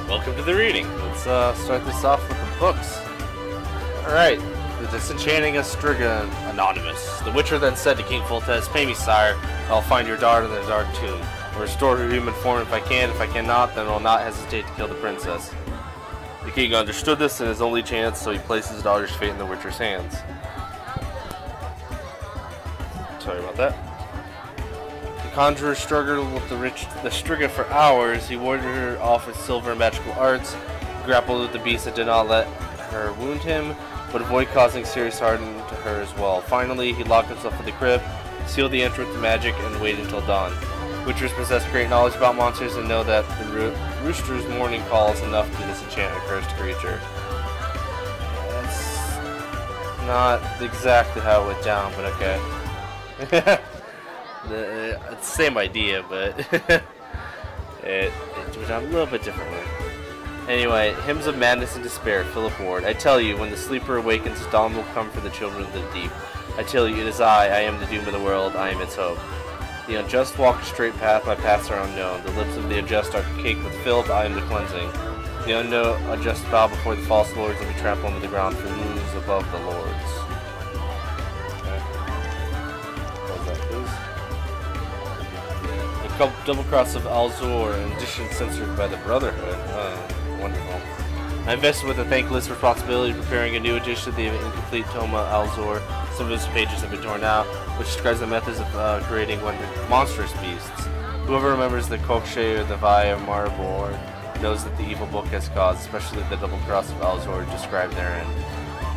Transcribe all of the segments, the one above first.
welcome to the reading. Let's start this off with the books. Alright, the disenchanting Astriga Anonymous. The Witcher then said to King Foltest, "Pay me, sire. I'll find your daughter in the dark tomb. I'll restore her human form if I can. If I cannot, then I'll not hesitate to kill the princess." The king understood this and his only chance, so he placed his daughter's fate in the Witcher's hands. Sorry about that. The conjurer struggled with the Striga for hours. He warded her off with silver and magical arts, grappled with the beast that did not let her wound him, but avoid causing serious harm to her as well. Finally, he locked himself in the crypt, sealed the entrance to magic, and waited until dawn. Witchers possess great knowledge about monsters and know that the rooster's morning call is enough to disenchant a cursed creature. That's not exactly how it went down, but okay. It's the same idea, but it went down a little bit differently. Anyway, hymns of madness and despair, Philip Ward. I tell you, when the sleeper awakens, dawn will come for the children of the deep. I tell you, it is I am the doom of the world, I am its hope. The unjust walk a straight path, my paths are unknown. The lips of the unjust are caked with filth, I am the cleansing. The unjust bow before the false lords and be trampled under the ground for moves above the lords. Okay. What was that, please? The double cross of Alzor, an edition censored by the Brotherhood. Wonderful. I invested with a thankless responsibility of preparing a new edition of the incomplete Toma Alzor. Some of its pages have been torn out, which describes the methods of creating monstrous beasts. Whoever remembers the Kokshe or the Vaya Maribor knows that the evil book has caused, especially the double cross of Alzor described therein.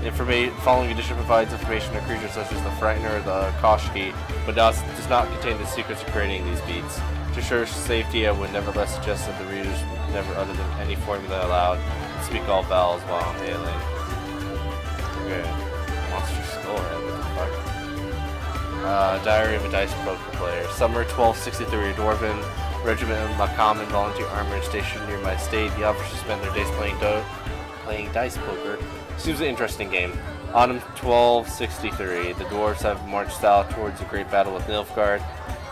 The following edition provides information on creatures such as the Frightener or the Koshki, but does not contain the secrets of creating these beasts. To ensure safety, I would nevertheless suggest that the readers never utter them any formula aloud and speak all vowels while I'm hailing. Okay. Monster Skullhead, what the fuck? Diary of a Dice Poker Player. Summer 1263, Dwarven Regiment of Makaman Volunteer Armor stationed near my estate. The officers spend their days playing dice poker. Seems an interesting game. Autumn 1263, the dwarves have marched south towards a great battle with Nilfgaard.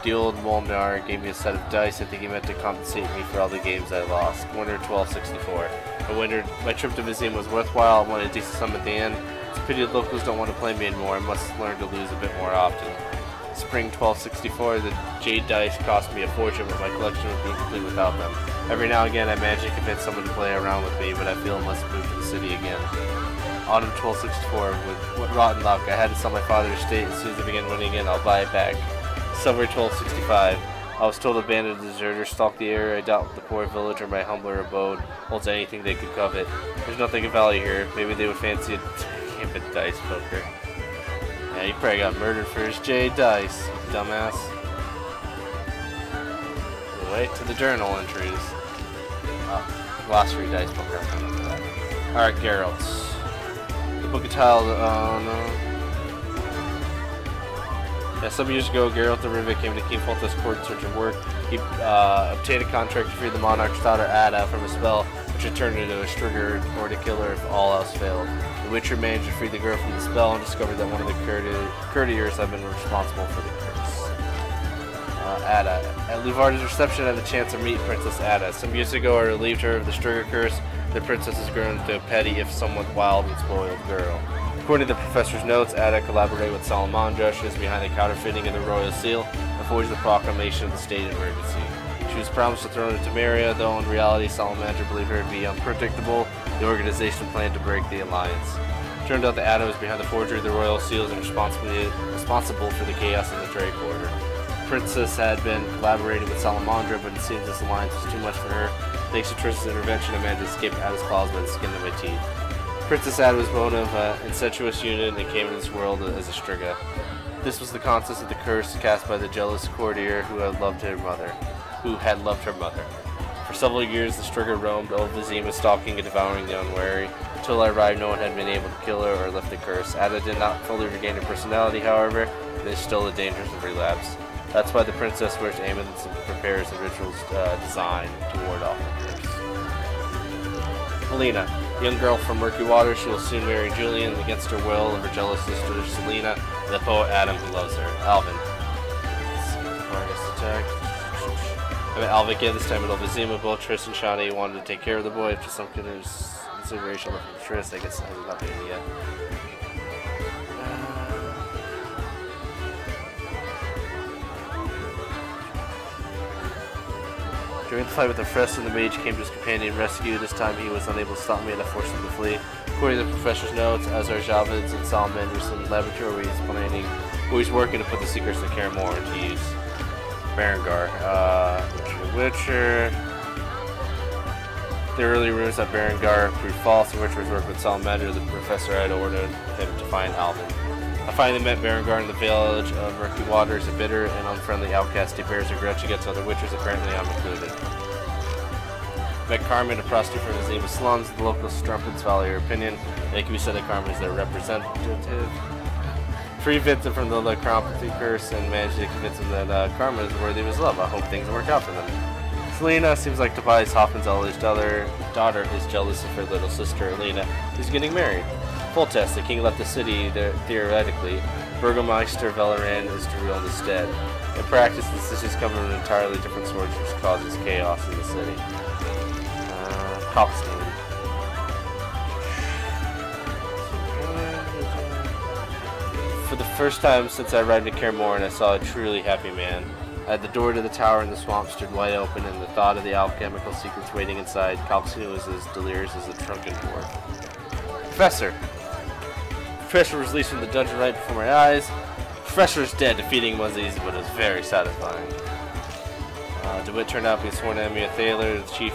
The old Molnar gave me a set of dice. I think he meant to compensate me for all the games I lost. Winter 1264. My trip to Museum was worthwhile. I wanted a decent sum at the end. It's a pity the locals don't want to play me anymore. I must learn to lose a bit more often. Spring 1264. The jade dice cost me a fortune, but my collection would be incomplete without them. Every now and again I manage to convince someone to play around with me, but I feel I must move to the city again. Autumn 1264. With rotten luck. I had to sell my father's estate. As soon as I begin winning again, I'll buy it back. Summer 1265. I was told a band of deserters stalked the area. I doubt the poor village or my humbler abode holds anything they could covet. There's nothing of value here. Maybe they would fancy a game of dice poker. Yeah, he probably got murdered for his jade dice, dumbass. Anyway, to the journal entries. Glossary dice poker. Alright, Geralt. The book of tiled. Oh no. Yeah, some years ago, Geralt of Rivia came to King Foltest's court in search of work. He obtained a contract to free the monarch's daughter Ada from a spell, which had turned into a Striga or to kill her if all else failed. The Witcher managed to free the girl from the spell and discovered that one of the courtiers had been responsible for the curse. Ada. At Luvarda's reception, I had the chance to meet Princess Ada. Some years ago, I relieved her of the Striga curse. The princess has grown into a petty, if somewhat wild and spoiled girl. According to the professor's notes, Ada collaborated with Salamandra. She was behind the counterfeiting of the royal seal and forged the proclamation of the state of emergency. She was promised the throne of Temeria, though in reality Salamandra believed her to be unpredictable. The organization planned to break the alliance. It turned out that Ada was behind the forgery of the royal seals and responsible for the chaos in the trade quarter. The princess had been collaborating with Salamandra, but it seems this alliance was too much for her. Thanks to Trish's intervention, I managed to escape Ada's claws by the skin of my teeth. Princess Ada was born of an incestuous union and came into this world as a Striga. This was the consequence of the curse cast by the jealous courtier who had loved her mother. For several years, the Striga roamed over Vizima, stalking and devouring the unwary. Until I arrived, no one had been able to kill her or lift the curse. Ada did not fully regain her personality, however, and is still the dangers of relapse. That's why the princess wears amulets and prepares the rituals designed to ward off the curse. Helena. Young girl from Murky Water, she will soon marry Julian against her will of her jealous sister Selena and the poet Adam who loves her. Alvin. Attack. I met Alva again, this time at Vizima. Both Triss and Shani wanted to take care of the boy after some consideration from Triss. I guess I did not pay me yet. During the fight with the Fresta, the mage came to his companion rescue. This time he was unable to stop me and I forced him to flee. According to the professor's notes, as are Javid's and Salamander's in the laboratory where he's planning, where he's working to put the secrets of Karamor into use. Berengar, Witcher. The early rumors that Berengar proved false and Witcher's work with Salamander, the professor had ordered him to find Alvin. I finally met Berengar in the village of Murky Waters, a bitter and unfriendly outcast. He bears a grudge against other Witchers, apparently I'm included. Met Carmen, a prostitute from the Zima slums. The local strumpets value her opinion. It can be said that Carmen is their representative. Free Vincent from the Necropathy curse and managed to convince him that Carmen is worthy of his love. I hope things will work out for them. Selena seems like Tobias Hoffman's eldest daughter is jealous of her little sister, Elena, who's getting married. Foltest, the king left the city, theoretically. Burgomeister Velaran is to rule instead. In practice, the decisions come from an entirely different source, which causes chaos in the city. Hopstein. For the first time since I arrived in Karamor, I saw a truly happy man. At the door to the tower in the swamp stood wide open, and the thought of the alchemical secrets waiting inside, Hopstein was as delirious as a drunken dwarf. Professor! Professor was released from the dungeon right before my eyes. Professor is dead. Defeating him was easy, but it was very satisfying. DeWitt turned out to be a sworn enemy of Thaler, the chief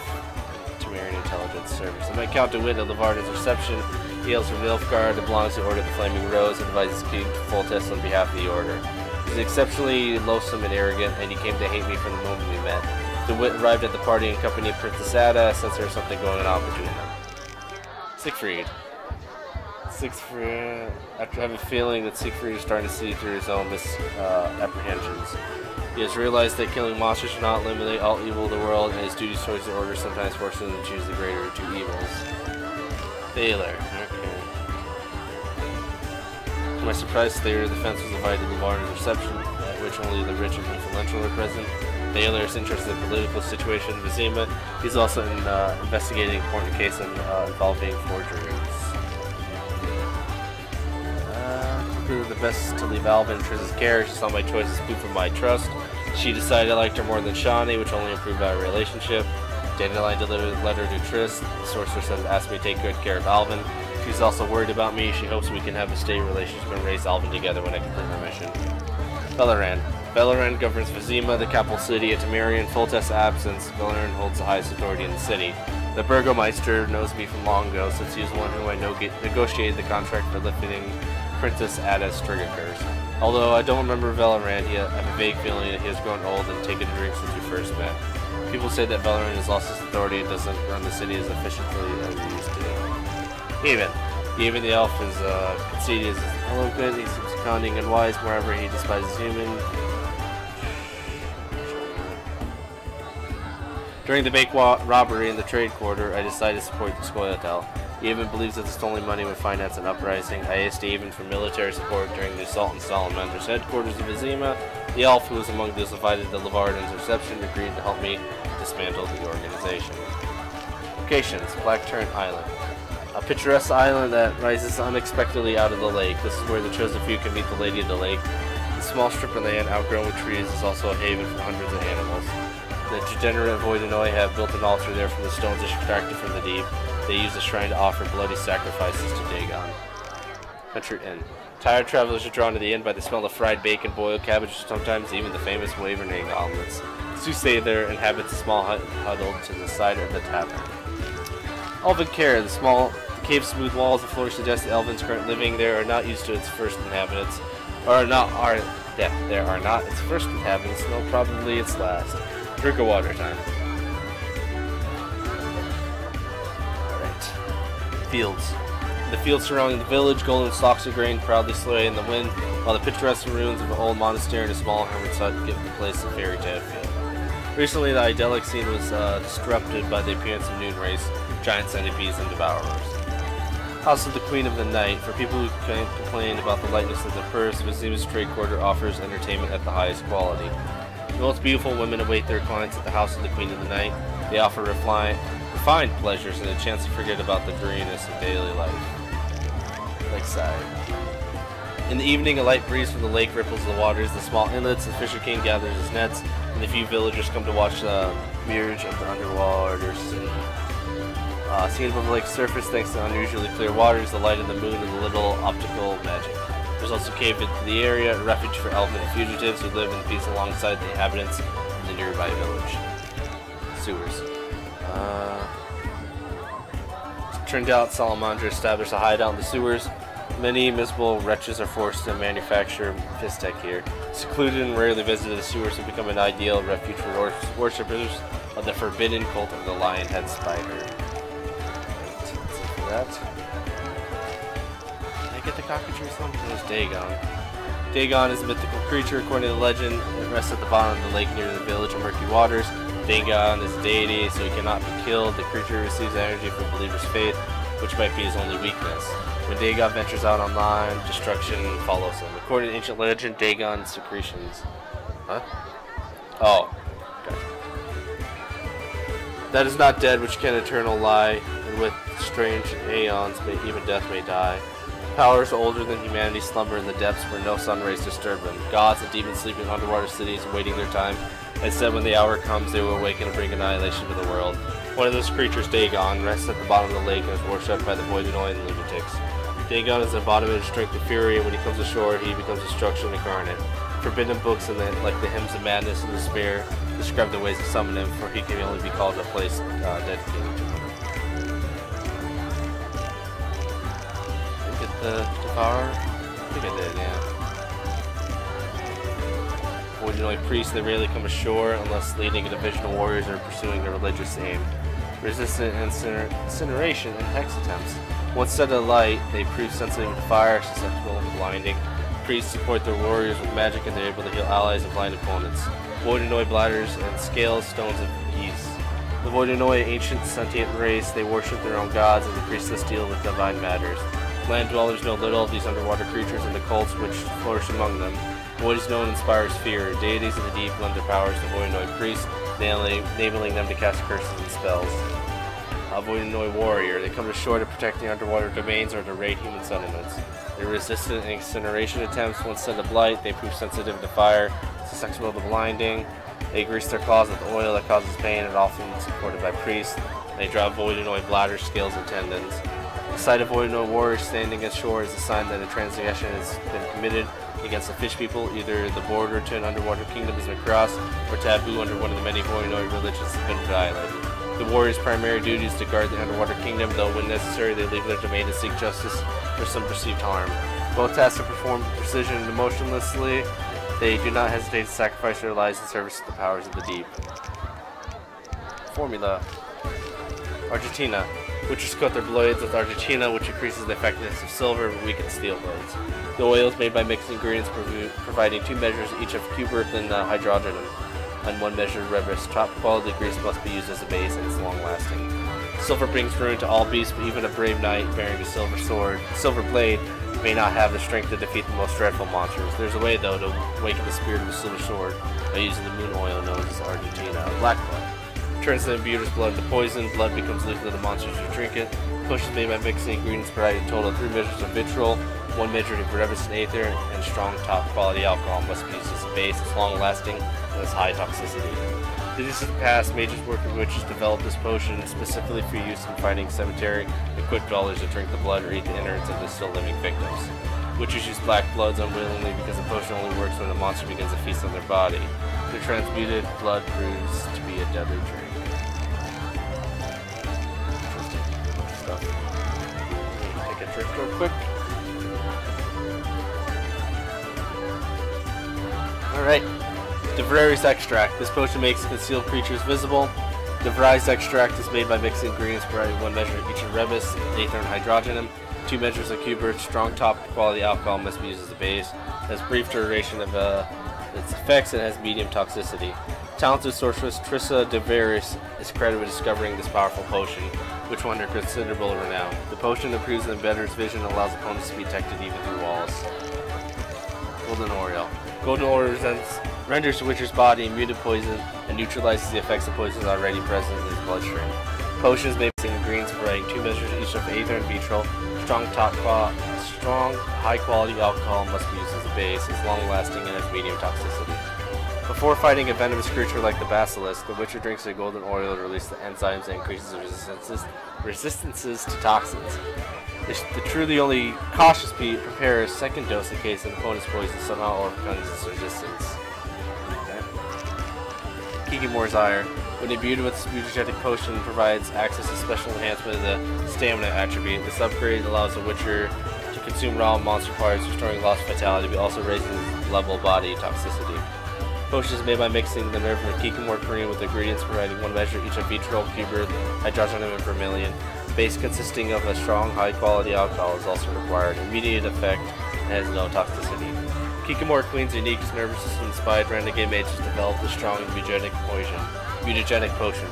Temerian intelligence service. I met Count DeWitt at Lavarda's reception. He hails from Nilfgaard and belongs to the Order of the Flaming Rose and advises King Foltest on behalf of the Order. He's exceptionally loathsome and arrogant, and he came to hate me from the moment we met. DeWitt arrived at the party in company of Princess Ada, since there was something going on between them. Siegfried. After having a feeling that Siegfried is starting to see through his own misapprehensions. He has realized that killing monsters should not eliminate all evil of the world, and his duties towards the Order sometimes force him to choose the greater of two evils. Thaler. Okay. To my surprise, Thaler the Fence was invited to Lavarda's reception, at which only the rich and influential were present. Thaler is interested in the political situation in Vizima. He's also investigating an important case involving forgeries. The best to leave Alvin in Triss's care. She saw my choices proof of my trust. She decided I liked her more than Shani, which only improved our relationship. Dandelion delivered a letter to Triss. The sorceress has asked me to take good care of Alvin. She's also worried about me. She hopes we can have a steady relationship and raise Alvin together when I complete my mission. Velaran. Velaran governs Vizima, the capital city of Temeria. In Foltest's absence, Velaran holds the highest authority in the city. The Burgomeister knows me from long ago, since he was the one who I negotiated the contract for lifting Princess Ada's trigger curse. Although I don't remember Velaran, I have a vague feeling that he has grown old and taken a drink since we first met. People say that Velaran has lost his authority and doesn't run the city as efficiently as he used to. Even the elf is conceited, is eloquent, he seems cunning and wise, moreover he despises human. During the bank robbery in the trade quarter, I decided to support the Scoia'tael. He even believes that the stolen money would finance an uprising. I asked even for military support during the assault on Salamander's headquarters in Vizima. The elf, who was among those invited to Lavardan's reception, agreed to help me dismantle the organization. Locations: Blackturn Island. A picturesque island that rises unexpectedly out of the lake. This is where the chosen few can meet the Lady of the Lake. The small strip of land outgrown with trees is also a haven for hundreds of animals. The degenerate Voidinoi have built an altar there from the stones extracted from the deep. They use the shrine to offer bloody sacrifices to Dagon. Country Inn. Tired travelers are drawn to the inn by the smell of fried bacon, boiled cabbage, sometimes even the famous wavering omelets. Susay there inhabits a small hut huddled to the side of the tavern. Elven Care. The cave's smooth walls and floors suggest the elvins currently living there are not used to its first inhabitants. There are not its first inhabitants, nor probably its last. Drink of water time. Fields. The fields surrounding the village, golden stalks of grain proudly sway in the wind, while the picturesque ruins of an old monastery and a small hermit's hut give the place a fairy tale feel. Recently, the idyllic scene was disrupted by the appearance of noon race, giant centipedes, and devourers. House of the Queen of the Night. For people who complain about the lightness of the purse, Vizima's trade quarter offers entertainment at the highest quality. most beautiful women await their clients at the house of the Queen of the Night. They offer refined pleasures and a chance to forget about the dreariness of daily life. Lakeside. In the evening, a light breeze from the lake ripples the waters, the small inlets, the Fisher King gathers his nets, and the few villagers come to watch the mirage of the underwater city. Seen above the lake's surface, thanks to unusually clear waters, the light of the moon, and the little optical magic. There's also a cave into the area, a refuge for elven fugitives who live in peace alongside the inhabitants of the nearby village. Sewers. Turned out, Salamandra established a hideout in the sewers. Many miserable wretches are forced to manufacture fistek here. Secluded and rarely visited, the sewers have become an ideal refuge for worshippers of the forbidden cult of the lion-head spider. That's it for that. Did I get the cockatrice one? It was Dagon. Dagon is a mythical creature. According to the legend, it rests at the bottom of the lake near the village of Murky Waters. Dagon is a deity, so he cannot be killed. The creature receives energy from believers' faith, which might be his only weakness. When Dagon ventures out online, destruction follows him. According to ancient legend, Dagon's secretions. Huh? Oh. Gotcha. That is not dead, which can eternal lie, and with strange aeons, even death may die. Powers older than humanity slumber in the depths where no sun rays disturb them. Gods and demons sleep in underwater cities, waiting their time. It said when the hour comes, they will awaken and bring annihilation to the world. One of those creatures, Dagon, rests at the bottom of the lake and is worshipped by the Voidinoi and lunatics. Dagon is an embodiment of strength and fury, and when he comes ashore, he becomes destruction incarnate. Forbidden books, like the hymns of madness and despair, describe the ways to summon him, for he can only be called a place dedicated to him. Did I get the Devour? I think I did, yeah. Voidinoi priests, they rarely come ashore unless leading a division of warriors or pursuing a religious aim. Resistant incineration and hex attempts. Once set alight, they prove sensitive to fire, susceptible and blinding. Priests support their warriors with magic, and they're able to heal allies and blind opponents. Voidinoi bladders and scales, stones of ease. The Voidinoi, ancient sentient race, they worship their own gods, and the priestless deal with divine matters. Land dwellers know little of these underwater creatures and the cults which flourish among them. What is known inspires fear. Deities of the deep lend their powers to Voidinoi priests, enabling them to cast curses and spells. A Voidinoi warrior. They come ashore to protect the underwater domains or to raid human settlements. They're resistant to incineration attempts. Once set alight, they prove sensitive to fire, susceptible to blinding. They grease their claws with oil that causes pain and often supported by priests. They draw Voidinoi bladders, scales, and tendons. The sight of Voidinoi warriors standing ashore is a sign that a transgression has been committed against the fish people. Either the border to an underwater kingdom has been crossed, or taboo under one of the many Voidinoi religions has been violated. The warriors' primary duty is to guard the underwater kingdom, though when necessary they leave their domain to seek justice for some perceived harm. Both tasks are performed with precision and emotionlessly. They do not hesitate to sacrifice their lives in service to the powers of the deep. Formula. Argentina. Witches coat their blades with Argentina, which increases the effectiveness of silver and weakens steel blades. The oil is made by mixing ingredients, providing 2 measures each of cupric and hydrogenum, and 1 measure of rebus. Top quality grease must be used as a base, and it's long-lasting. Silver brings ruin to all beasts, but even a brave knight bearing a silver blade, may not have the strength to defeat the most dreadful monsters. There's a way, though, to awaken the spirit of a silver sword by using the moon oil known as Argentina. Black blood. Turns the imbuer's blood into poison. Blood becomes lethal to the monsters who drink it. Potion is made by mixing ingredients, providing a total of 3 measures of vitriol, 1 measure of rebus and aether, and strong top quality alcohol must be used as a base. It's long lasting and has high toxicity. In the distant past, mages working with witches developed this potion specifically for use in fighting cemetery and quick dwellers to drink the blood or eat the innards of the still living victims. Witches use black bloods unwillingly because the potion only works when the monster begins to feast on their body. The transmuted blood proves to be a deadly drink. Take a drink real quick. Alright. Devrari's extract. This potion makes concealed creatures visible. Devrari's extract is made by mixing ingredients providing 1 measure of each of rebus, aether, and hydrogenum. 2 measures of cupric. Strong top quality alcohol must be used as a base. It has brief duration of its effects and has medium toxicity. Talented sorceress Trissa Devaris is credited with discovering this powerful potion, which won her considerable renown. The potion improves the embedder's vision and allows opponents to be detected even through walls. Golden Oriole. Golden ore renders the Witcher's body immune to poison and neutralizes the effects of poison already present in his bloodstream. Potions made with ingredients providing 2 measures each of aether and vitriol. Strong, high-quality alcohol must be used as a base, is long-lasting and has medium toxicity. Before fighting a venomous creature like the basilisk, the Witcher drinks a golden oil to release the enzymes that increases resistances to toxins. The truly only cautious prepare a second dose in case an opponent's poison somehow overcomes its resistance. Kikimore's Ire. When imbued with this mutagenic potion, provides access to special enhancement of the stamina attribute. This upgrade allows the Witcher to consume raw monster parts, restoring lost vitality, but also raising his level body toxicity. Potions made by mixing the nerve of Kikimore cream with ingredients providing 1 measure each of vitriol, cuber, hydrogenum, and vermilion. Base consisting of a strong, high-quality alcohol is also required. Immediate effect and has no toxicity. Kikimore Queen's unique nervous system-inspired renegade mage has developed a strong mutagenic potion.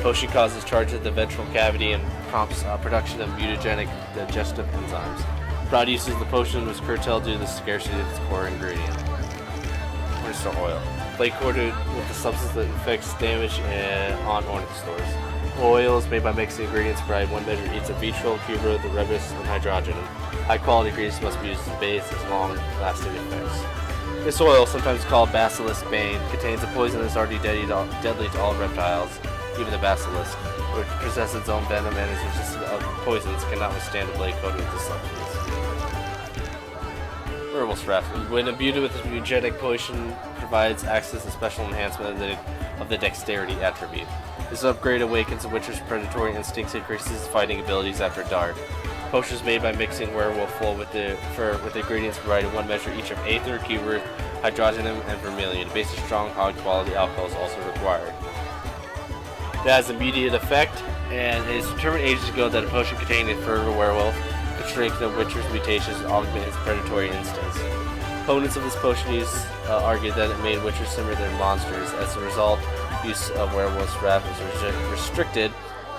Potion causes charge of the ventral cavity and prompts production of mutagenic digestive enzymes. Broad usage of the potion was curtailed due to the scarcity of its core ingredient. Ornithstar oil. Flake coated with the substance that inflicts damage on ornithstores. Oil is made by mixing ingredients provide 1 measure each of vitriol, cuber, the rebus, and hydrogenum. High-quality ingredients must be used as a base as long-lasting effects. This oil, sometimes called Basilisk Bane, contains a poison that is already deadly to all reptiles, even the basilisk, which possesses its own venom and is resistant to poisons, cannot withstand a blade coated with this substance. Werewolf's Wrath. When imbued with this mutagenic potion, provides access to special enhancement of the dexterity attribute. This upgrade awakens the Witcher's predatory instincts and increases his fighting abilities after dark. Potions made by mixing werewolf wool with ingredients provided 1 measure each of aether, cuber, hydrogenum, and vermilion. A base of strong, high-quality alcohol is also required. It has immediate effect, and it is determined ages ago that a potion containing a fervor werewolf could strengthen the Witcher's mutations and augment his predatory instincts. Opponents of this potion argued that it made Witchers similar to monsters. As a result, use of Werewolf's Wrath was restricted,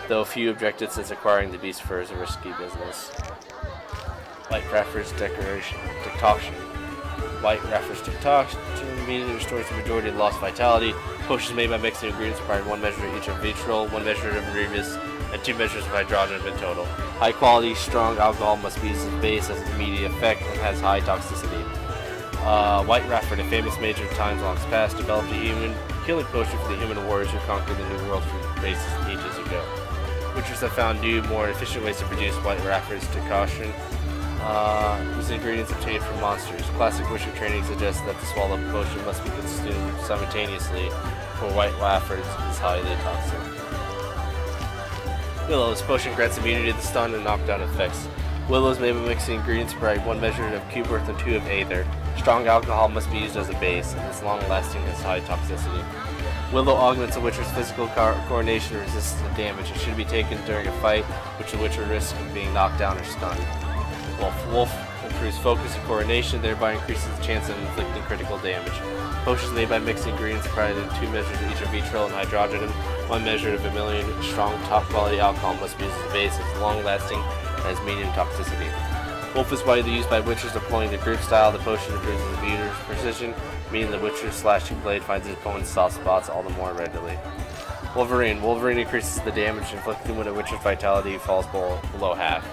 though few objected since acquiring the beast fur is a risky business. White Raffer's Decoction. White Raffer's Decoction immediately restores the majority of lost vitality. Potions made by mixing ingredients provide 1 measure each of vitriol, 1 measure of rebus, and 2 measures of hydrogenum in total. High quality, strong alcohol must be used as a base as an immediate effect and has high toxicity. White Rafford, a famous mage of times long past, developed a human healing potion for the human warriors who conquered the New World from races ages ago. Witchers have found new, more efficient ways to produce White Rafford's decoction, using ingredients obtained from monsters. Classic Witcher training suggests that the swallowed potion must be consumed simultaneously, for White Rafford's is highly toxic. Willow's potion grants immunity to the stun and knockdown effects. Willow's made by mixing ingredients provide 1 measure of cuberth and 2 of aether. Strong alcohol must be used as a base, and is long-lasting and has high toxicity. Willow augments a Witcher's physical coordination and resistance to damage. It should be taken during a fight, which the Witcher risks of being knocked down or stunned. Wolf improves focus and coordination, thereby increases the chance of inflicting critical damage. Potions made by mixing ingredients provided 2 measures each of vitriol and hydrogenum, 1 measure of vermilion. Strong, top-quality alcohol must be used as a base. It's long-lasting and has medium toxicity. Wolf is widely used by Witchers deploying the group style. The potion improves the beater's precision, meaning the Witcher's slashing blade finds his opponent's soft spots all the more readily. Wolverine. Wolverine increases the damage inflicted when a Witcher's vitality falls below half.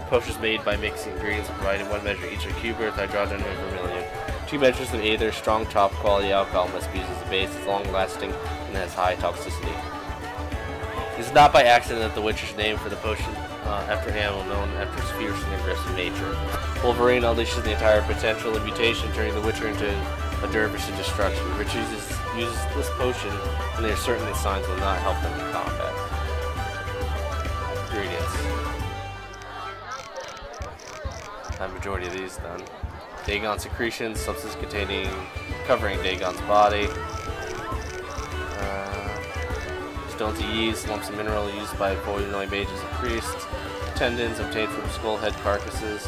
Potions made by mixing ingredients providing 1 measure each of cuberth, hydrogenum, and vermilion. 2 measures of either. Strong top quality alcohol must be used as a base. It's long lasting and has high toxicity. It is not by accident that the Witcher's name for the potion after an animal known after its fierce and aggressive nature. Wolverine unleashes the entire potential of mutation, turning the Witcher into a dervish of destruction. Witcher uses this potion when they are certain the signs will not help them in combat. Ingredients. The majority of these done. Dagon secretions, substance covering Dagon's body. Stones of yeast, lumps of mineral used by Voidnoid mages and priests. Tendons obtained from skull head carcasses.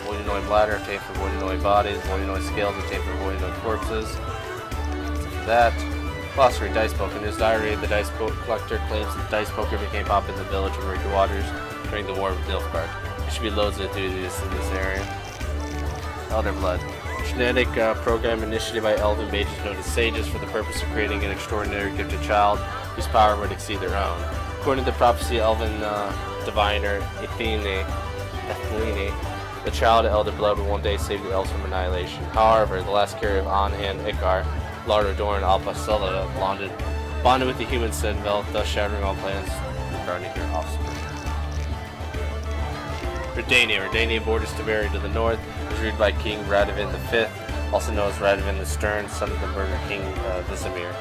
Voidnoid bladder obtained from Voidnoid bodies. Voidnoid scales obtained from Voidnoid corpses. For that. Glossary, Dice Poker. In his diary, the Dice Collector claims that Dice Poker became popular in the village of Ricky Waters during the War of Nilfgaard. There should be loads of duties in this area. Elder Blood. Genetic program initiated by elven mages known as sages for the purpose of creating an extraordinary gifted child whose power would exceed their own. According to the prophecy, elven diviner Athene, the child of elder blood would one day save the elves from annihilation. However, the last carrier of An and Ikar, Lord of Dorn Alpacella, bonded with the human Sentinel, thus shattering all plans regarding their offspring. Redania borders Temeria to the north, was ruled by King Radovid V, also known as Radovid the Stern, son of the murdered King Vizimir.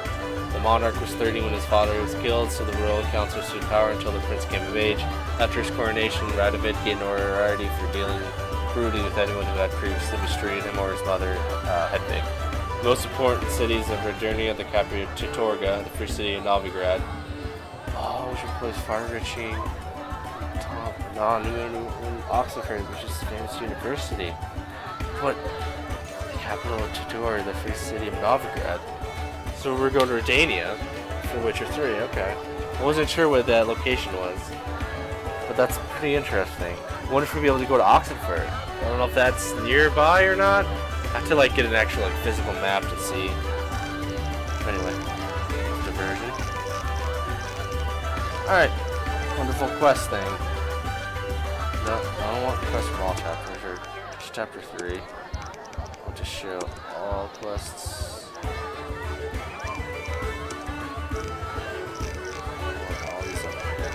The monarch was 30 when his father was killed, so the royal council stood power until the prince came of age. After his coronation, Radovid gained notoriety for dealing brutally with anyone who had previously mistreated him or his mother, Hedvig. The most important cities of Redania, the capital of Chitorga, the free city of Novigrad. Oh, we should place far-reaching New Oxford, which is a famous university. But the capital of Chitorga, the free city of Novigrad. So we're going to Redania for Witcher 3, okay. I wasn't sure what that location was, but that's pretty interesting. I wonder if we'll be able to go to Oxenford. I don't know if that's nearby or not. I have to like get an actual like physical map to see. Anyway, diversion. Alright, wonderful quest thing. No, I don't want quests from all chapters, or just chapter 3. I'll just show all quests. All these up here.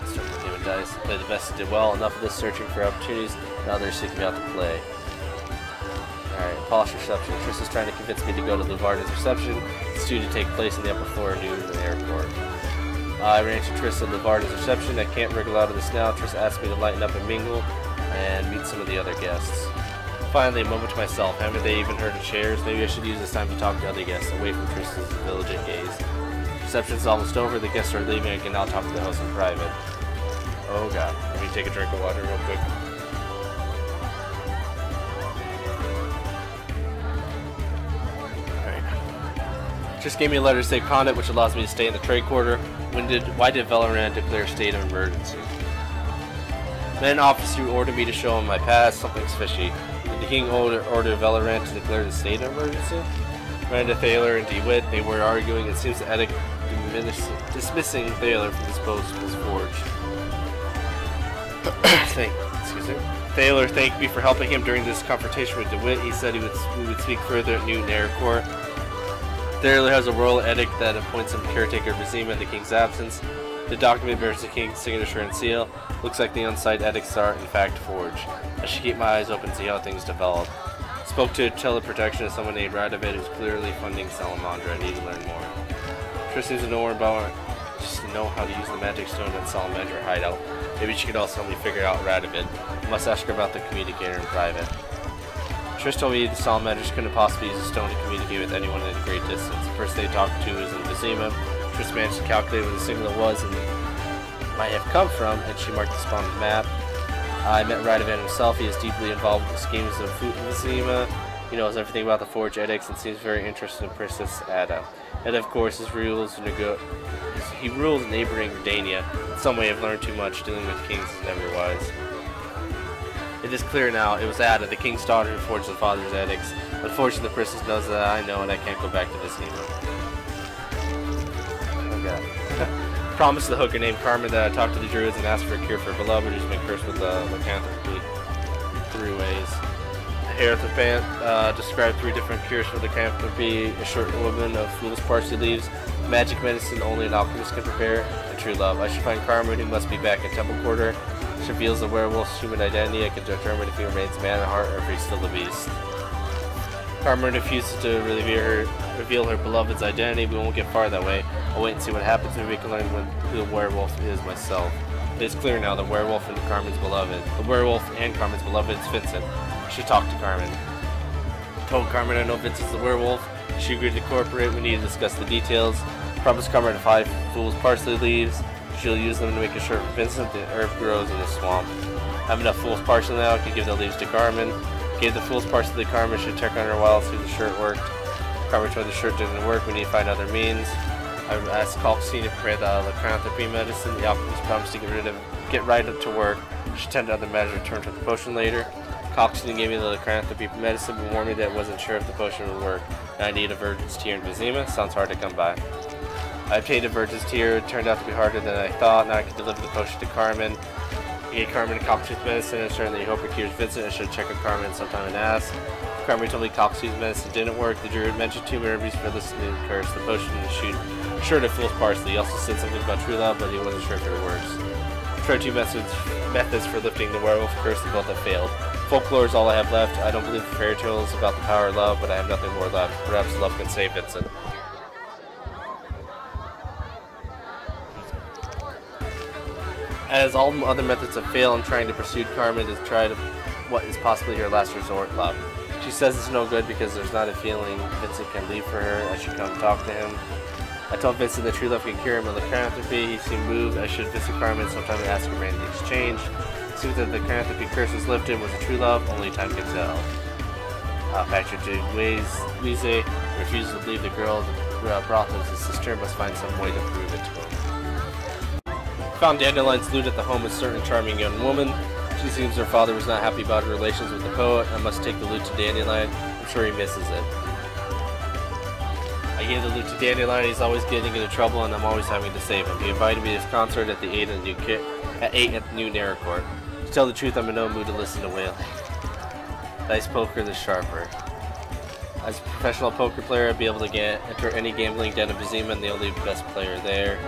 Start with game of dice. Play the best did well. Enough of this searching for opportunities. Now they're seeking me out to play. Alright, polished reception. Triss is trying to convince me to go to Luvarda's reception. It's due to take place on the upper floor of the airport. I ran into Triss at Luvarda's reception. I can't wriggle out of this now. Triss asked me to lighten up and mingle and meet some of the other guests. Finally, a moment to myself. Haven't they even heard of chairs? Maybe I should use this time to talk to other guests, away from Triss's diligent gaze. Reception's almost over. The guests are leaving. I can now talk to the host in private. Oh god. Let me take a drink of water real quick. Just gave me a letter to say Condit, which allows me to stay in the trade quarter. Why did Valorant declare a state of emergency? Then officer ordered me to show him my pass. Something's fishy. Did the king order Valorant to declare the state of emergency? Ran to Thaler and DeWitt. They were arguing. It seems the edict dismissing Thaler from his post was forged. Excuse me. Thaler thanked me for helping him during this confrontation with DeWitt. He said we would speak further at noon in Aircourt. Thaler has a royal edict that appoints him caretaker of Vizima in the king's absence. The document bears the king's signature and seal. Looks like the unsigned edicts are, in fact, forged. I should keep my eyes open and see how things develop. Spoke to teleprotection of someone named Radovid who's clearly funding Salamandra. I need to learn more. Triss seems to know more about just to know how to use the magic stone at Salamandra hideout. Maybe she could also help me figure out Radovid. I must ask her about the communicator in private. Triss told me the Salamanders couldn't possibly use a stone to communicate with anyone at a great distance. The person they talked to was in Vizima. Triss managed to calculate where the signal was and might have come from, and she marked the spot on the map. I met Radovid himself. He is deeply involved with the schemes of Vizima. He knows everything about the Forge Edicts and seems very interested in Princess Ada. And of course, he rules neighboring Redania. In some way, I've learned too much. Dealing with kings is never wise. It is clear now, it was Ada, the king's daughter, who forged the father's edicts. Unfortunately, the princess knows that I know and I can't go back to Vizima. Oh god. Promised the hooker named Carmen that I talked to the druids and asked for a cure for her beloved who's been cursed with lycanthropy. 3 ways. Hierophant described 3 different cures for lycanthropy: a short woman of fool's parsley leaves, magic medicine only an alchemist can prepare, and true love. I should find Carmen, who must be back in Temple Quarter. She reveals the werewolf's human identity. I can determine if he remains man at heart or if he's still a beast. Carmen refuses to reveal her beloved's identity. We won't get far that way. I'll wait and see what happens. Maybe we can learn who the werewolf is myself. It is clear now, the werewolf and Carmen's beloved. The werewolf and Carmen's beloved is Vincent. I should talk to Carmen. Told Carmen I know Vincent's the werewolf. She agreed to cooperate. We need to discuss the details. Promised Carmen 5 fool's parsley leaves. She'll use them to make a shirt for Vincent. The herb grows in the swamp. I have enough fool's parsley now. I can give the leaves to Carmen. Gave the fool's parsley to Carmen. Should check on her while see if the shirt worked. Carmen told the shirt didn't work. We need to find other means. I asked Calcine to prepare the lycanthropy medicine. The alchemist promised to get right up to work. Should tend to other matters. Return to the potion later. Coxton gave me the lycanthropy medicine, but warned me that I wasn't sure if the potion would work, and I need a Virgin's Tear in Vizima. Sounds hard to come by. I obtained a Virgin's Tear. It turned out to be harder than I thought. Now I can deliver the potion to Carmen. I gave Carmen a Coxtooth medicine and assured that he hoped it cures Vincent. I should check on Carmen sometime and ask. Carmen told me Coxtooth medicine didn't work. The druid mentioned 2 remedies for listening to the curse. The potion to shoot sure to fool's parsley. He also said something about true love, but he wasn't sure if it works. Tried 2 methods for lifting the werewolf curse, and both have failed. Folklore is all I have left. I don't believe in fairy tales about the power of love, but I have nothing more left. Perhaps love can save Vincent. As all other methods have failed, I'm trying to pursue Carmen to try to what is possibly her last resort, love. She says it's no good because there's not a feeling Vincent can leave for her. I should come talk to him. I told Vincent that true love can cure him of lycanthropy. He seemed moved. I should visit Carmen sometime and ask her for the exchange. It seems that the lycanthropy curse was lifted. Was it true love? Only time can tell. Patrick de Wiese refuses to believe the girl the brothel is his sister. Must find some way to prove it to him. Found Dandelion's loot at the home of a certain charming young woman. She seems her father was not happy about her relations with the poet. I must take the loot to Dandelion. I'm sure he misses it. I gave the loot to Dandelion. He's always getting into trouble, and I'm always having to save him. He invited me to his concert at the 8 at the new Naracourt. To tell the truth, I'm in no mood to listen to wailing. Dice poker, the sharper. As a professional poker player, I'd be able to enter any gambling den of Vizima, and the only best player there.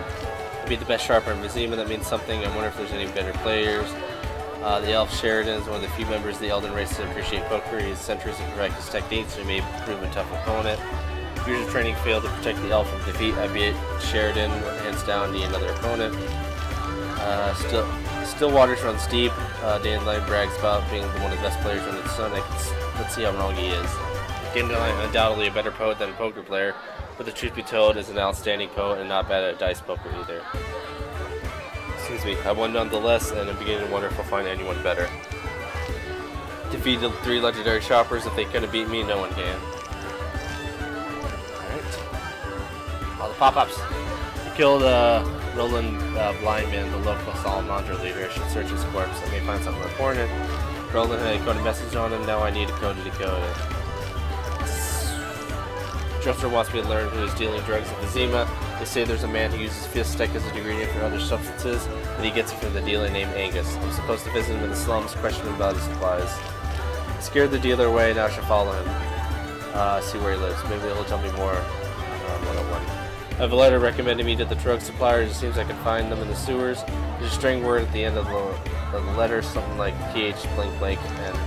I'd be the best sharper in Vizima. That means something. I wonder if there's any better players. The elf Sheridan is one of the few members of the Elden race that appreciate poker. He has centuries of practice techniques, so he may prove a tough opponent. Years of training failed to protect the elf from defeat. I beat Sheridan, hands down, need another opponent. Still waters runs deep. Dandelion brags about being one of the best players under the sun. Let's see how wrong he is. Dandelion undoubtedly a better poet than a poker player, but the truth be told is an outstanding poet and not bad at dice poker either. Excuse me, I won nonetheless, and I'm beginning to wonder if I'll find anyone better. Defeat the 3 legendary shoppers. If they couldn't beat me, no one can. Alright. All the pop-ups. I killed Roland Blindman, the local Salamandra leader. I should search his corpse. I may find something important. Roland had a coded message on him. Now I need a code to decode it. Drifter wants me to learn who is dealing drugs in Vizima. They say there's a man who uses fistek as an ingredient for other substances, and he gets it from the dealer named Angus. I'm supposed to visit him in the slums, question him about his supplies. I scared the dealer away, now I should follow him. See where he lives. Maybe he'll tell me more on 101. I have a letter recommending me to the drug suppliers. It seems I can find them in the sewers. There's a string word at the end of the letter, something like PH blank blank, and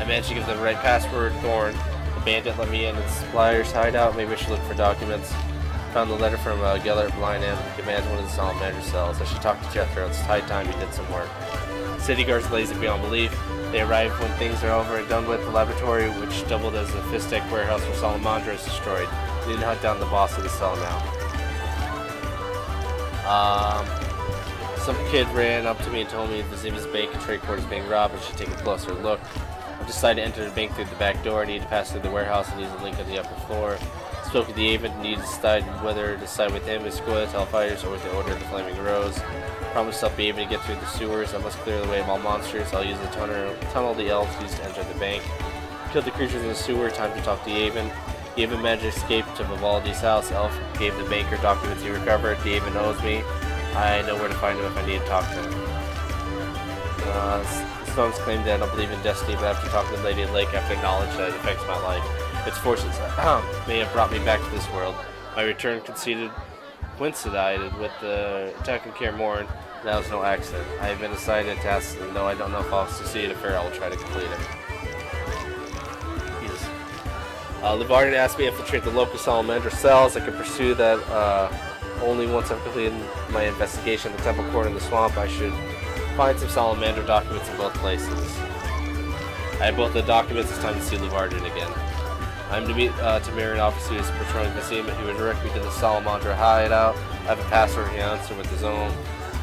I managed to give them the right password, Thorn. The bandit let me in the supplier's hideout. Maybe I should look for documents. Found the letter from Geralt of Rivia. He commands one of the Salamander cells. I should talk to Jethro. It's high time he did some work. City guards lazy beyond belief. They arrive when things are over and done with. The laboratory, which doubled as a fistek warehouse for Salamandra, is destroyed. We need to hunt down the boss of the cell now. Some kid ran up to me and told me Vizima's bank and trade court is being robbed. I should take a closer look. I decided to enter the bank through the back door. I need to pass through the warehouse and use a link on the upper floor. Spoke to the agent, needed to decide whether to side with him, his squad, hellfighters, or to order the Flaming Rose. Promised I'll be able to get through the sewers. I must clear the way of all monsters. I'll use the tunnel the elves used to enter the bank. Killed the creatures in the sewer. Time to talk to Yavin. Yavin managed to escape to Vivaldi's house. Elf gave the banker documents he recovered. Yavin owes me. I know where to find him if I need to talk to him. Stones claim that I don't believe in destiny, but after talking to Lady Lake, I have to acknowledge that it affects my life. Its forces may have brought me back to this world. My return coincided with the attack in Kaer Morhen. That was no accident. I have been assigned a task, and though I don't know if I'll succeed, if I will try to complete it. Jesus. Livardin asked me to infiltrate the local Salamander cells. I can pursue that only once I've completed my investigation of the temple court in the swamp. I should find some Salamander documents in both places. I have both the documents. It's time to see Livardin again. I'm to meet Temeria officer who is patrolling Vizima. He would direct me to the Salamander hideout. I have a password. He answered with his own.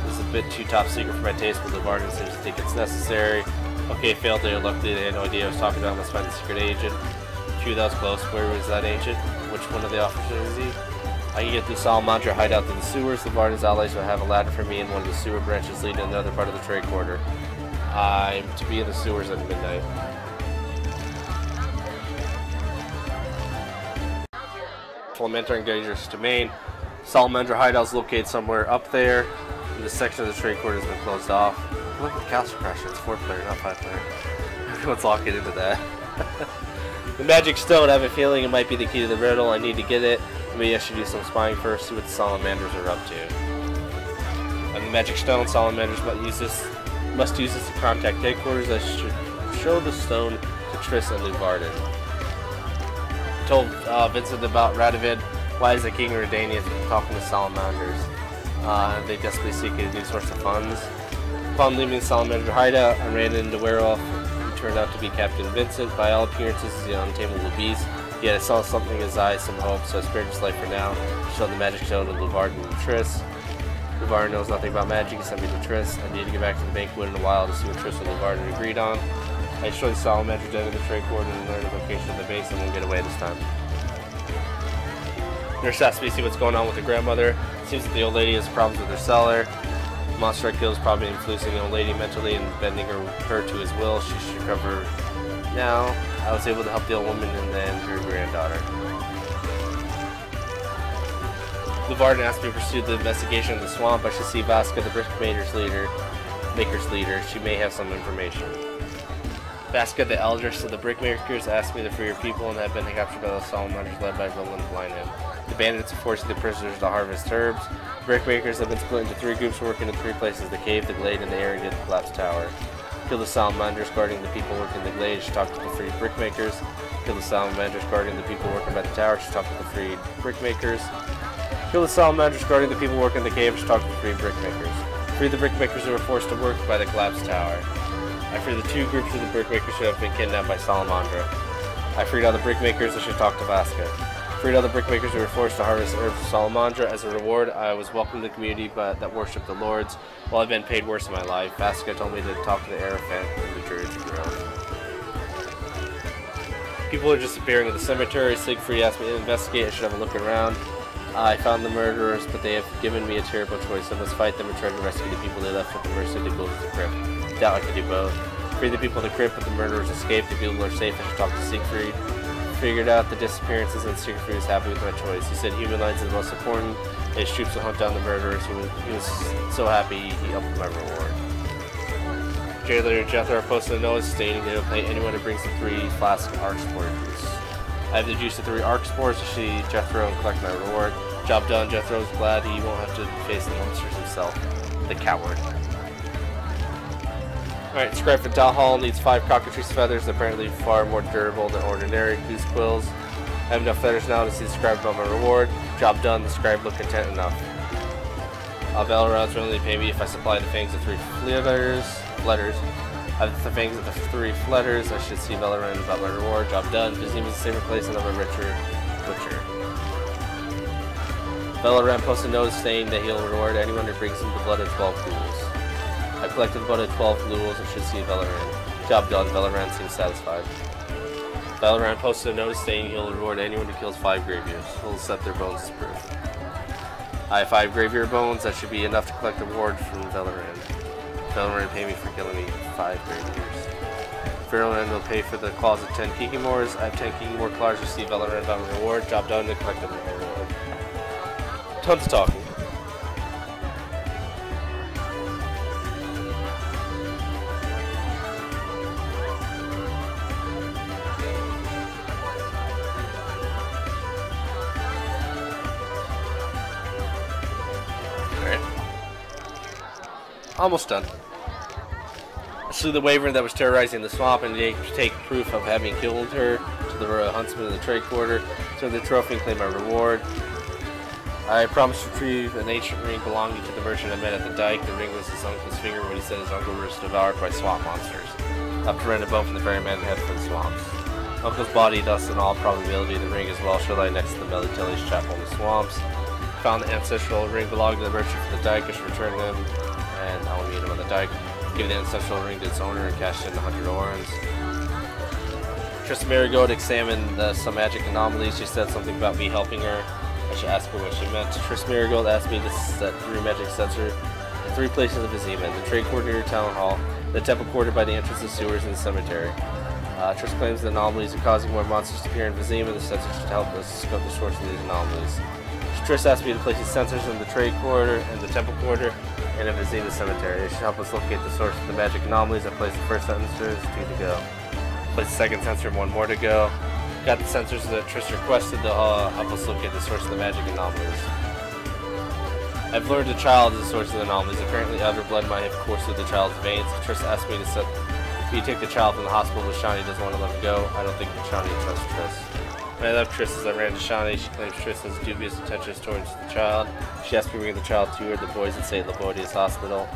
This is a bit too top secret for my taste, but Livardin seems to think it's necessary. Okay, failed there. Luckily, they had no idea I was talking about. I must find the secret agent. Phew, that was close. Where was that agent? Which one of the officers is he? I can get through Salamander hideout to the sewers. Livardin's allies will have a ladder for me in one of the sewer branches leading to another part of the trade quarter. I'm to be in the sewers at midnight. I'm entering dangerous domain. Salamander hideout is located somewhere up there. And this section of the trade court has been closed off. Look at the castle crasher. It's 4-player, not 5-player. Everyone's locking into that. The magic stone. I have a feeling it might be the key to the riddle. I need to get it. Maybe I should do some spying first. See what the salamanders are up to. And the magic stone. Salamanders must use this to contact headquarters. I should show the stone to Triss and Luvarden. Told Vincent about Radovid. Why is the king of Redania talking to salamanders? They desperately seek a new source of funds. Upon leaving the salamander hideout, I ran into Werewolf, who turned out to be Captain Vincent. By all appearances, he's the untamable beast. Yet I saw something in his eyes, some hope, so I spared his life for now. Showed the magic stone to Luvarden and Triss. Luvarden knows nothing about magic, he sent me to Triss. I need to get back to the banquet in a while to see what Triss and Luvarden agreed on. I destroyed the salamander den in the trade court and learned the location of the base and won't get away this time. Nurse asked me to see what's going on with the grandmother. It seems that the old lady has problems with her cellar. Monster Kill is probably influencing the old lady mentally and bending her to his will. She should recover now. I was able to help the old woman and then her granddaughter. Luvarden asked me to pursue the investigation of the swamp. I should see Vasca, the brickmaker's leader. She may have some information. Vasca, the eldest of the brickmakers, asked me to free her people and had been captured by the salamanders led by Roland Blindham. The bandits are forcing the prisoners to harvest herbs. The brickmakers have been split into 3 groups working in 3 places: the cave, the glade, and the area near the collapsed tower. Kill the salamanders guarding the people working in the glade. She talked to the freed brickmakers. Kill the salamanders guarding the people working by the tower. She talked to the freed brickmakers. Kill the salamanders guarding the people working in the cave. She talked to the freed brickmakers. Free the brickmakers who were forced to work by the collapsed tower. I freed the 2 groups of the brickmakers who have been kidnapped by Salamandra. I freed all the brickmakers that should talk to Vasca. Freed all the brickmakers who were forced to harvest herbs of Salamandra. As a reward, I was welcomed to the community that worshipped the lords. While I've been paid worse in my life, Vasca told me to talk to the Aerophant and the Druid to grow. People are disappearing in the cemetery. Siegfried asked me to investigate. I should have a look around. I found the murderers, but they have given me a terrible choice. I must fight them and try to rescue the people they left at the mercy of the ghouls of the crypt. Doubt I can do both. Free the people of the crypt, but the murderers escaped. The people are safe. I should talk to Siegfried. Figured out the disappearances, and Siegfried was happy with my choice. He said human lines is the most important. His troops will hunt down the murderers. He was so happy he upped my reward. Jailer Jethro posted a notice stating they will pay anyone who brings the 3 flask arc spores. I have the juice of 3 arc spores to see Jethro and collect my reward. Job done. Jethro's glad he won't have to face the monsters himself. The coward. Alright, scribe for Dalhall needs 5 cockatrice feathers, apparently far more durable than ordinary goose quills. I have enough feathers now to see the scribe about my reward. Job done. The scribe looked content enough. Valorant's willing to pay me if I supply the fangs of 3 fletters. I have the fangs of the 3 fletters. I should see Valorant about my reward. Job done. Vizim is the same replacement of a richer butcher. Valorant posted a notice saying that he'll reward anyone who brings him the blood of 12 ghouls. I collected the blood of 12 ghouls and should see Valorant. Job done. Valorant seems satisfied. Valorant posted a notice saying he'll reward anyone who kills 5 graveyards. He'll accept their bones as proof. I have 5 graveyard bones. That should be enough to collect the reward from Valorant. Valorant pay me for killing me 5 graveyards. Valorant will pay for the claws of 10 Kikimores. I have 10 Kikimore claws to see Valorant about my reward. Job done to collect the reward. Tons of talking. Almost done. I slew the wyvern that was terrorizing the swamp and they take proof of having killed her to the royal huntsman in the trade quarter. So the trophy and claim my reward. I promised to retrieve an ancient ring belonging to the merchant I met at the dike. The ring was his uncle's finger when he said his uncle was devoured by swamp monsters. I have to rent a boat from the very man head for the swamps. Uncle's body, thus in all probability the ring as well, shall lie next to the Melitelli's chapel in the swamps. Found the ancestral ring belonging to the merchant for the dike. I should return him, and I will meet him on the dike. Give the ancestral ring to its owner and cash in 100 orens. Temeria go to examine some magic anomalies. She said something about me helping her. I should ask her what she meant. Temeria asked me to set 3 magic sensor in 3 places of Vizima, the trade coordinator, town hall, The temple quarter by the entrance of sewers in the cemetery. Triss claims the anomalies are causing more monsters to appear in Vizima, and the sensors should help us discover the source of these anomalies. Triss asked me to place these sensors in the trade quarter, and the temple quarter, and in Vizima cemetery. They should help us locate the source of the magic anomalies. I placed the first sensors, 2 to go. Placed the second sensor, 1 more to go. Got the sensors that Triss requested to help us locate the source of the magic anomalies. I've lured the child as the source of the anomalies. Apparently other blood might have coursed through the child's veins. Triss asked me to take the child from the hospital, but Shani doesn't want to let him go. I don't think Shani trusts Triss. When I left Triss, as I ran to Shani, she claims Triss has dubious intentions towards the child. She asked me to bring the child to her, the boys at St. Labodia's hospital.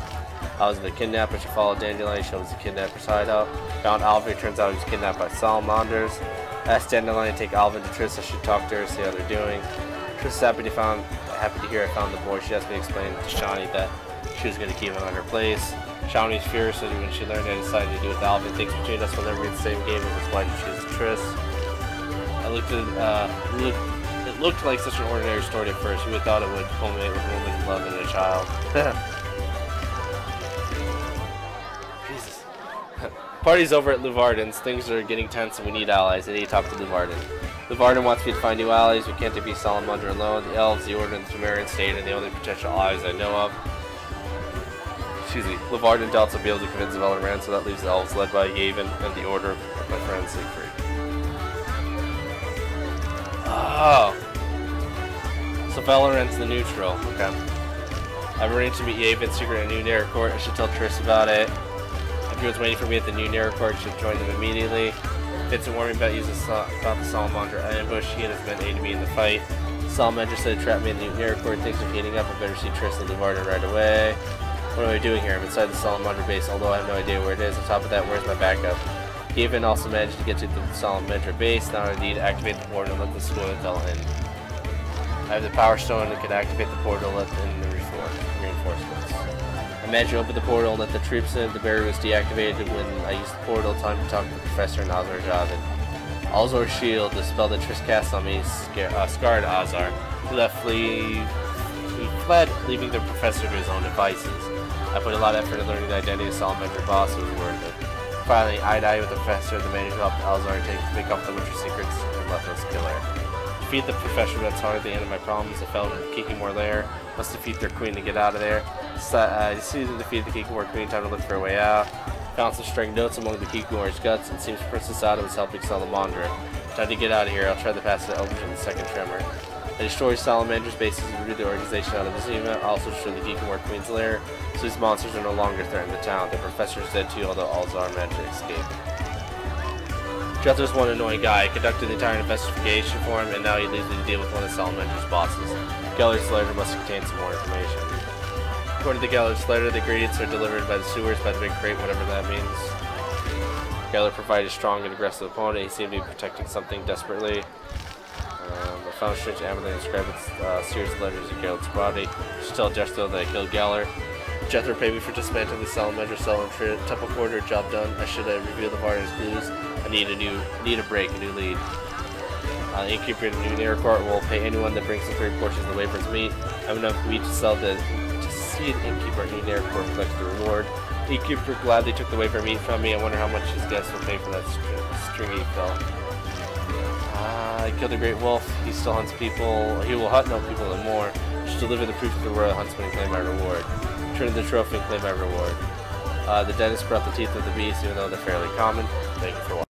I was the kidnapper. She followed Dandelion. She was the kidnapper's hideout. Found Alvin. It turns out he was kidnapped by salamanders. I asked Dandelion to take Alvin to Triss. I should talk to her, see how they're doing. Triss is happy to hear I found the boy. She asked me to explain to Shani that she was going to keep him on her place. Shani was furious when she learned I decided to do with Alvin. Things between us will never be the same game as his wife and choose Triss. It looked like such an ordinary story at first. You would have thought it would culminate with a woman, love, and a child. Jesus. Party's over at Luvarden's. Things are getting tense and we need allies. I need to talk to Luvarden. Luvarden wants me to find new allies. We can't defeat Salamander alone. The elves, the Order, and the Temerian State are the only potential allies I know of. Excuse me. Luvarden doubts I'll be able to convince Valorant, so that leaves the elves led by Yavin and the Order of my friend Siegfried. Oh. So Valorant's the neutral. Okay. I've arranged to meet Yavin secret in New Nera Court. I should tell Triss about it. Everyone's waiting for me at the New Nera Court. I should join them immediately. Vincent warned me about the Salamander ambush. He and his men aided me in the fight. Salamander said to trap me in the New Nera Court. Things are heating up. I better see Triss and Luvarden right away. What am I doing here? I'm inside the Salamander base, although I have no idea where it is. On top of that, where's my backup? Yavin also managed to get to the Salamander base. Now I need to activate the portal and let the school intel in. I have the power stone that can activate the portal and let in the reinforcements. I managed to open the portal and let the troops in. The barrier was deactivated when I used the portal. Time to talk to the professor and Azar Javin. Alzor's shield, the spell that Triss cast on me, scarred Azar. He fled, leaving the professor to his own devices. I put a lot of effort in learning the identity of Salamander boss. It was worth it. Finally, eye-to-eye with the professor, the man who helped Alzar take off the winter secrets and left us killer. Defeat the professor, that's hard. The end of my problems. I fell into the Kikimor lair. Must defeat their queen to get out of there. Susan defeated the Kikimor queen. Time to look for a way out. Found some strange notes among the Kikimor's guts. It seems Princess Ada was helping Salamander. Time to get out of here. I'll try the passage to Elvish in the second tremor. I destroy Salamander's bases and root the organization out of Vizima. I also destroy the Kikimor queen's lair, so these monsters are no longer threatening the town. The professor is dead too, although Alzar managed to escape. Jethro's one annoying guy. I conducted the entire investigation for him, and now he leaves me to deal with one of Salamander's bosses. Geller's letter must contain some more information. According to Geller's letter, the ingredients are delivered by the sewers by the big crate, whatever that means. Geller provided a strong and aggressive opponent. He seemed to be protecting something desperately. I found a strange amulet inscribed with series of letters in Geralt's body. I should tell Jethro that I killed Geller. Jethro paid me for dismantling the Salamander cell and temple quarter. Job done. I should reveal the Varden's clues. I need a break, a new lead. The innkeeper in the New Nera Court will pay anyone that brings the 3 portions of the wafer's meat. I have enough meat to see the innkeeper in New Nera Court collect the reward. The innkeeper gladly took the wafer meat from me. I wonder how much his guests will pay for that stringy fell. I killed a great wolf. He still hunts people. He will hunt no people and more. I should deliver the proof to the royal huntsman and claim my reward. Return the trophy and claim my reward. The dentist brought the teeth of the beast, even though they're fairly common. Thank you for watching.